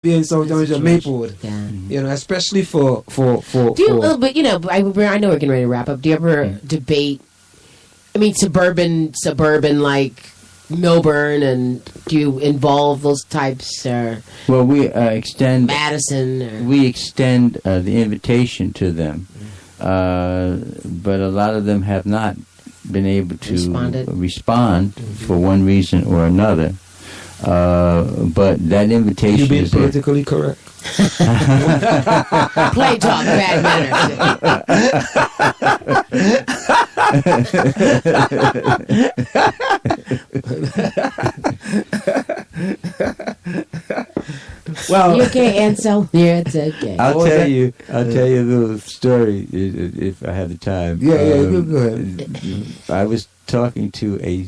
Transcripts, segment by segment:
be in South Orange or Maplewood. Yeah. You know, especially for. Do you, but you know, I know we're getting ready to wrap up. Do you ever debate? I mean, suburban, like Milburn, and do you involve those types? Or well, we extend Madison. Or? We extend the invitation to them, but a lot of them have not been able to respond for one reason or another. But that invitation you being is politically correct. Play talk, bad manners. Well, you okay, Anselm? Yeah, it's okay. I'll tell you a little story if I have the time. Yeah, go ahead. I was talking to a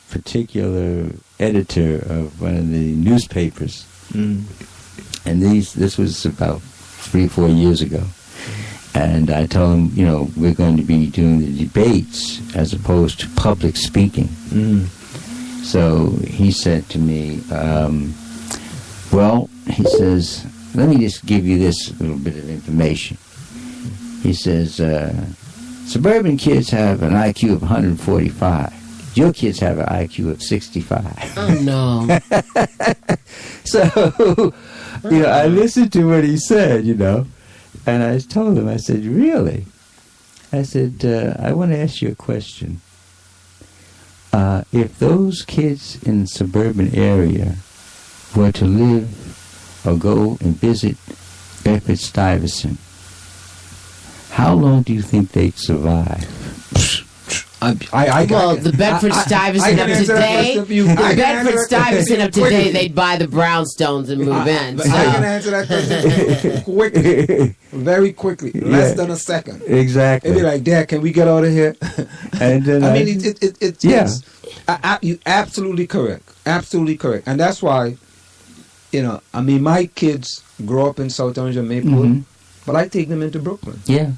particular editor of one of the newspapers, and this was about 3-4 years ago, and I told him, you know, we're going to be doing the debates as opposed to public speaking. So he said to me, well, he says, let me just give you this little bit of information. He says, suburban kids have an IQ of 145. Your kids have an IQ of 65. Oh, no. So, you know, I listened to what he said, you know, and I told him, I said, really? I said, I want to ask you a question. If those kids in the suburban area were to live or go and visit Bedford-Stuyvesant, how long do you think they'd survive? The Bedford-Stuyvesant of today, they'd buy the brownstones and move in. So. I can answer that question quickly, very quickly, less than a second. Exactly. It'd be like, Dad, can we get out of here? And then I mean, you're absolutely correct. Absolutely correct. And that's why, you know, I mean, my kids grow up in South Orange and Maplewood, but I take them into Brooklyn. Yeah.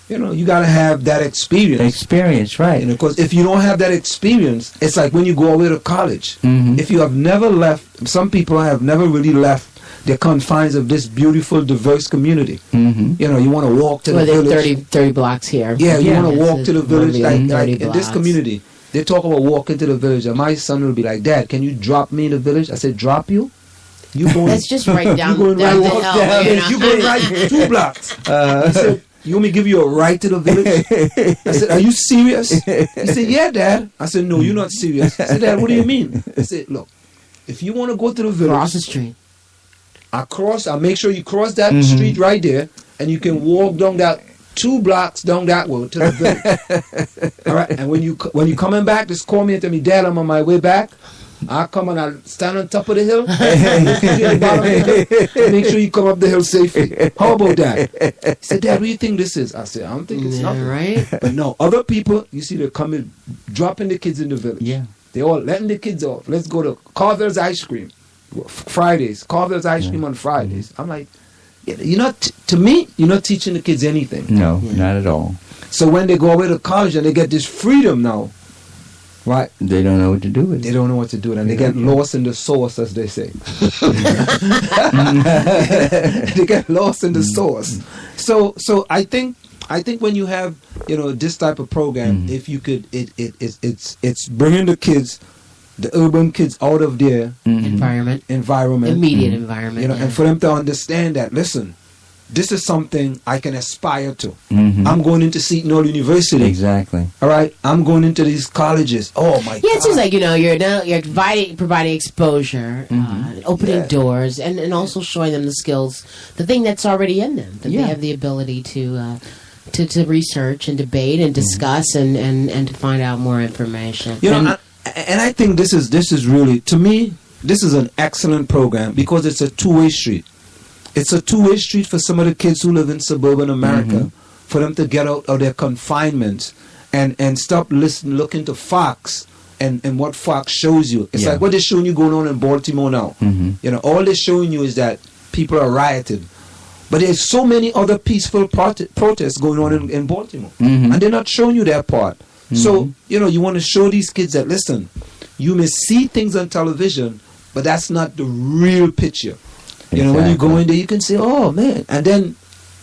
You know, you got to have that experience. Experience, right. You know, because if you don't have that experience, it's like when you go away to college. If you have never left, some people have never really left the confines of this beautiful, diverse community. You know, you want to walk to the village. 30 blocks here. Yeah, you want to walk to the village. Like in blocks. this community, they talk about walking to the village, and my son will be like, Dad, can you drop me in the village? I said, drop you? You going? That's just right down the hill. You going right 2 blocks. He said, you want me to give you a ride to the village? I said, are you serious? He said, yeah, Dad. I said, no, you're not serious. I said, Dad, what do you mean? I said, look, if you want to go to the village, cross the street. I'll make sure you cross that street right there, and you can walk down that 2 blocks down that road to the village. All right, and when you coming back, just call me and tell me, Dad, I'm on my way back. I'll come and I'll stand on top of the hill, make sure you come up the hill safely. How about that? He said, Dad, what do you think this is? I said, I don't think it's nothing. Right? But no, other people, you see, they're coming, dropping the kids in the village. Yeah. They're all letting the kids off. Let's go to Carvel's Ice Cream. Fridays. Carvel's Ice Cream on Fridays. I'm like, you're not, to me, you're not teaching the kids anything. No, not at all. So when they go away to college and they get this freedom now, right? They don't know what to do with it. They don't know what to do with it. And they get lost in the sauce, as they say. They get lost in the sauce. So I think when you have, you know, this type of program, if you could, it's bringing the kids, the urban kids, out of their environment, immediate environment, you know, and for them to understand that, listen, this is something I can aspire to. I'm going into Seton Hall University. Exactly. All right. I'm going into these colleges. Oh my God. Yeah, it seems like, you know, you're providing exposure, opening doors, and also showing them the skills, the thing that's already in them, that they have the ability to research and debate and discuss and to find out more information. You know, and I think this is really, to me, this is an excellent program because it's a two-way street. It's a two-way street for some of the kids who live in suburban America, for them to get out of their confinement and stop looking to Fox and what Fox shows you. It's like what they're showing you going on in Baltimore now. You know, all they're showing you is that people are rioting. But there's so many other peaceful protests going on in Baltimore. And they're not showing you that part. So, you know, you want to show these kids that, listen, you may see things on television, but that's not the real picture. You know, when you go in there, you can say, oh man. And then,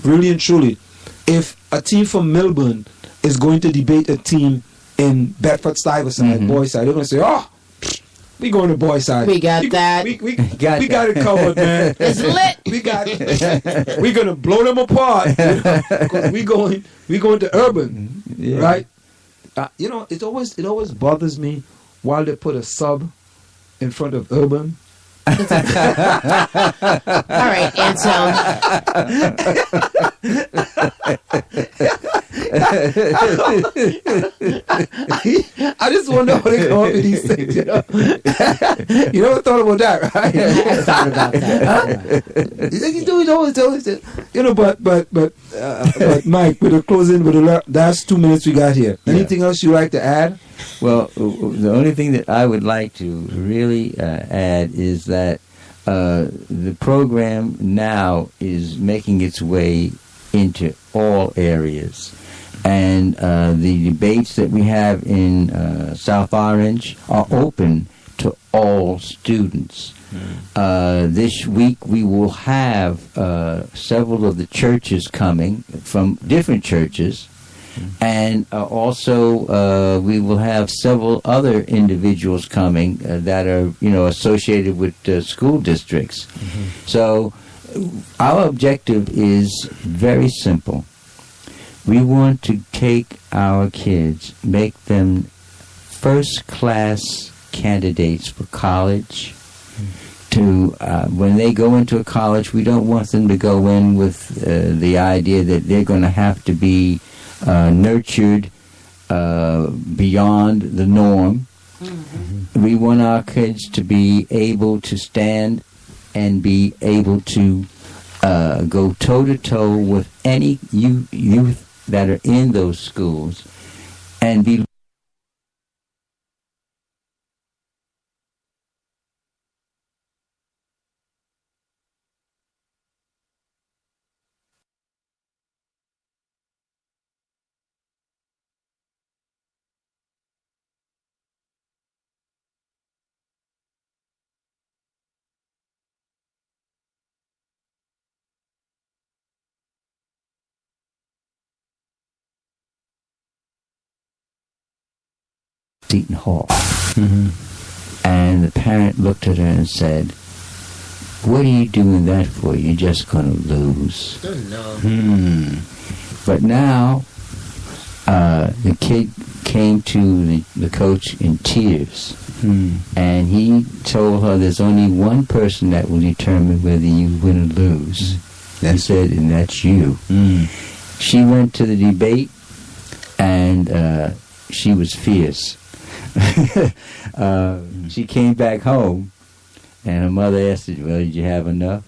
really and truly, if a team from Melbourne is going to debate a team in Bedford-Stuyvesant, boys side, they're going to say, oh, we going to boys side. We got that. We got it covered, man. It's lit. We're going to blow them apart. You know, because we going to urban, right? You know, it always bothers me while they put a sub in front of urban. All right, Anselm. I just wonder how they come up with these things. You know, you never thought about that, right? I thought about that. You always, you know. But Mike, with the last 2 minutes we got here, anything else you like to add? Well, the only thing that I would like to really add is that the program now is making its way into all areas. And the debates that we have in South Orange are open to all students. This week we will have several of the churches coming from different churches. And also, we will have several other individuals coming that are, associated with school districts. So, our objective is very simple. We want to take our kids, make them first-class candidates for college. To when they go into a college, we don't want them to go in with the idea that they're going to have to be nurtured beyond the norm. We want our kids to be able to stand and be able to go toe-to-toe with any youth that are in those schools and be Seton Hall. And the parent looked at her and said, what are you doing that for? You're just going to lose. But now, the kid came to the coach in tears. And he told her there's only one person that will determine whether you win or lose. He said, and that's you. She went to the debate, and she was fierce. She came back home, and her mother asked her, well, did you have enough?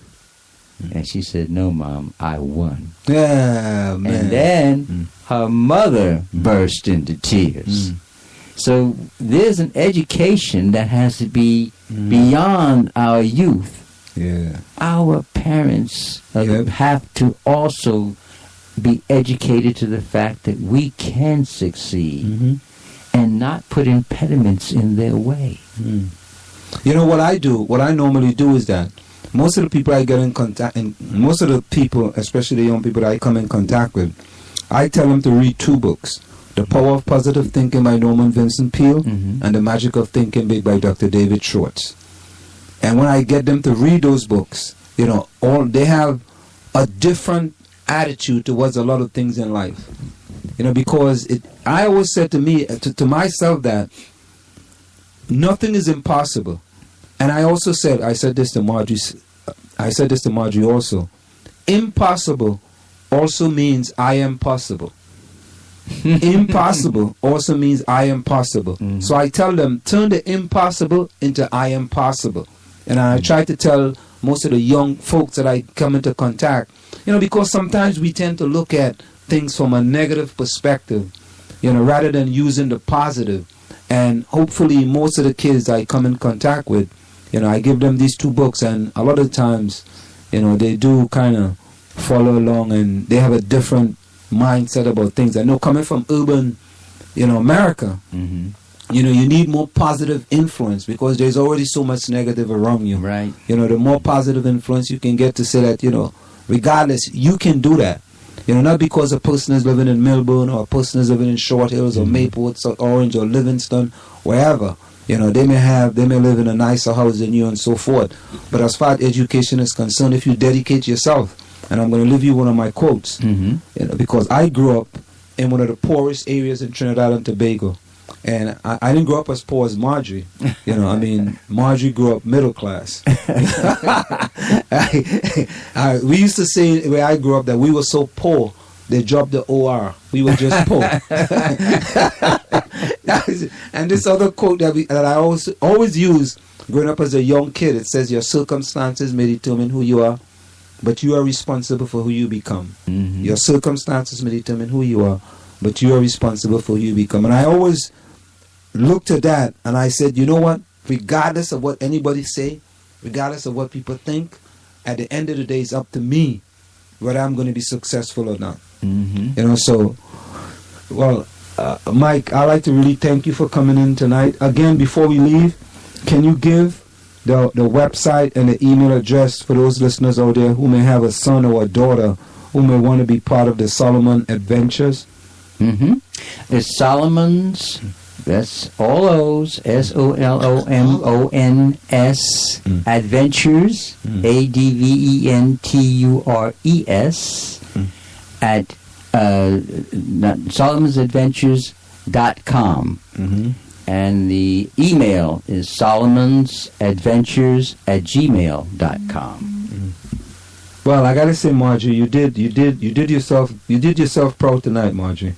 And she said, no, Mom, I won. Yeah, man. And then her mother burst into tears. So there's an education that has to be beyond our youth. Yeah. Our parents have to also be educated to the fact that we can succeed. And not put impediments in their way. You know what I do? What I normally do is that most of the people I get in contact, and most of the people, especially the young people that I come in contact with, I tell them to read 2 books: The Power of Positive Thinking by Norman Vincent Peale and The Magic of Thinking Big by Dr. David Schwartz. And when I get them to read those books, they have a different attitude towards a lot of things in life. Because I always said to myself that nothing is impossible. And I said this to Marjorie also. Impossible also means I am possible. Impossible also means I am possible. So I tell them, turn the impossible into I am possible. And I try to tell most of the young folks that I come into contact, because sometimes we tend to look at things from a negative perspective, rather than using the positive. And hopefully most of the kids I come in contact with, I give them these 2 books, and a lot of times, they do kind of follow along, and they have a different mindset about things. I know coming from urban, America, You know, you need more positive influence because there's already so much negative around you. Right. You know, the more positive influence you can get to say that, you know, regardless, you can do that. You know, not because a person is living in Melbourne or a person is living in Short Hills or Maplewood, or Orange or Livingston, wherever. You know, they may live in a nicer house than you and so forth. But as far as education is concerned, if you dedicate yourself, and I'm going to leave you one of my quotes, you know, because I grew up in one of the poorest areas in Trinidad and Tobago. And I didn't grow up as poor as Marjorie. You know, I mean, Marjorie grew up middle class. We used to say where I grew up that we were so poor, they dropped the OR. We were just poor. And this other quote that I always use growing up as a young kid, it says, your circumstances may determine who you are, but you are responsible for who you become. Your circumstances may determine who you are, but you are responsible for who you become. And I always looked at that and I said, you know what? Regardless of what anybody say, regardless of what people think, at the end of the day, it's up to me whether I'm going to be successful or not. You know, so, well, Mike, I'd like to really thank you for coming in tonight. Again, before we leave, can you give the website and the email address for those listeners out there who may have a son or a daughter who may want to be part of the Solomon Adventures? It's Solomon's, that's all O's, SOLOMONS, Adventures, ADVENTURES, at solomonsadventures.com. And the email is solomonsadventures@gmail.com. Well, I gotta say, Marjorie, you did yourself proud tonight, Marjorie.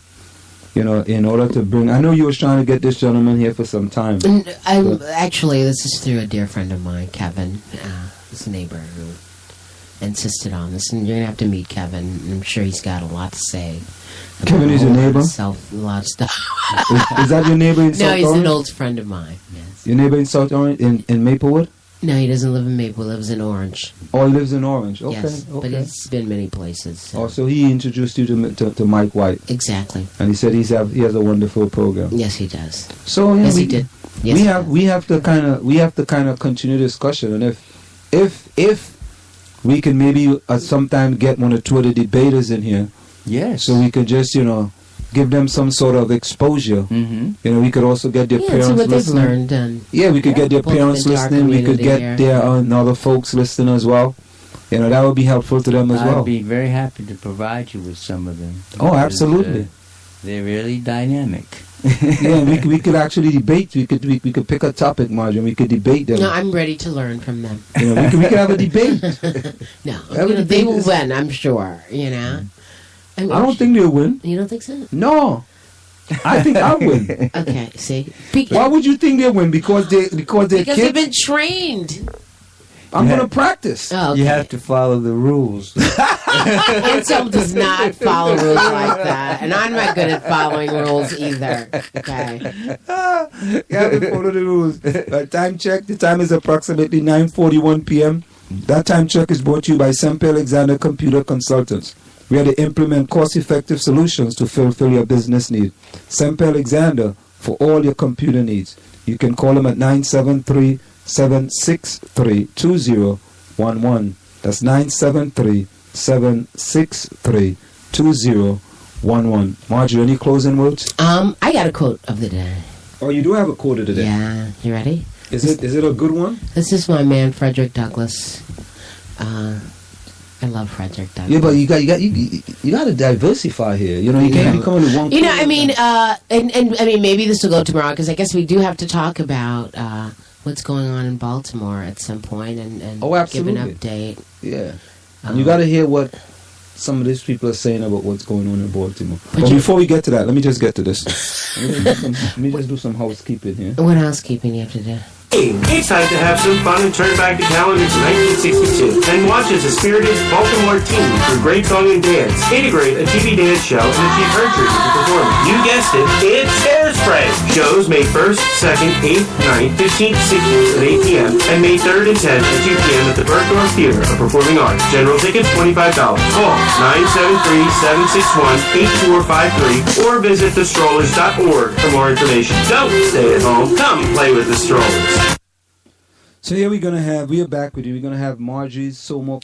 You know, in order to bring, I know you were trying to get this gentleman here for some time. Actually, this is through a dear friend of mine, Kevin, his neighbor, who insisted on this. And you're gonna have to meet Kevin. I'm sure he's got a lot to say. Kevin is your neighbor? A lot of stuff. Is that your neighbor in South Orange? No, he's an old friend of mine. Yes. Your neighbor in South Orange, in Maplewood? No, he doesn't live in Maplewood. He lives in Orange. Oh, he lives in Orange. Okay, yes, okay. but he's been many places. So. Oh, so he introduced you to Mike White. Exactly. And he said he has a wonderful program. Yes, he does. So yes, he did. Yes, we have to kind of continue discussion, and if we can maybe at some time get one or two of the debaters in here. Yes. So we could just, you know, give them some sort of exposure. You know, we could also get their parents see what listening. They've learned and we could get their parents listening. We could get their other folks listening as well. You know, that would be helpful to them as well. I'd be very happy to provide you with some of them. Oh, absolutely. They're really dynamic. We could actually debate. We could pick a topic, Marjorie, and we could debate them. No, I'm ready to learn from them. You know, we could have a debate. No, they will win, I'm sure. You know. I don't think they'll win. You don't think so? No. I think I'll win. Okay, see. Why would you think they'll win? Because they're kids? They've been trained. I'm going to practice. Oh, okay. You have to follow the rules. Anselm does not follow rules like that. And I'm not good at following rules either. Okay. You have to follow the rules. Time check. The time is approximately 9:41 p.m. That time check is brought to you by Semper Alexander Computer Consultants. We are to implement cost-effective solutions to fulfill your business need. Semper Alexander for all your computer needs. You can call them at 973-763-2011. That's 973-763-2011. Marjorie, any closing words? I got a quote of the day. Oh, you do have a quote of the day? Yeah. You ready? Is it a good one? This is my man, Frederick Douglass. I love Frederick Douglass. Yeah, but you got to diversify here. You know, you can't be coming to one. You know, I mean, and I mean, maybe this will go tomorrow because I guess we do have to talk about what's going on in Baltimore at some point and give an update. Yeah, and you got to hear what some of these people are saying about what's going on in Baltimore. But before we get to that, let me just get to this. Let me just do some housekeeping here. What housekeeping do you have to do? It's time to have some fun and turn back the calendar to 1962 and watch as a spirited Baltimore team through great song and dance integrate a TV dance show and achieve archery with the performance. You guessed it, it's Hairspray! Spray. Shows May 1st, 2nd, 8th, 9th, 15th, 16th at 8 p.m. and May 3rd and 10th at 2 p.m. at the Bergdorf Theater of Performing Arts. General tickets $25. Call 973-761-8453 or visit thestrollers.org for more information. Don't stay at home. Come play with the Strollers. So here we are back with you. We're gonna have Marjorie's Soul More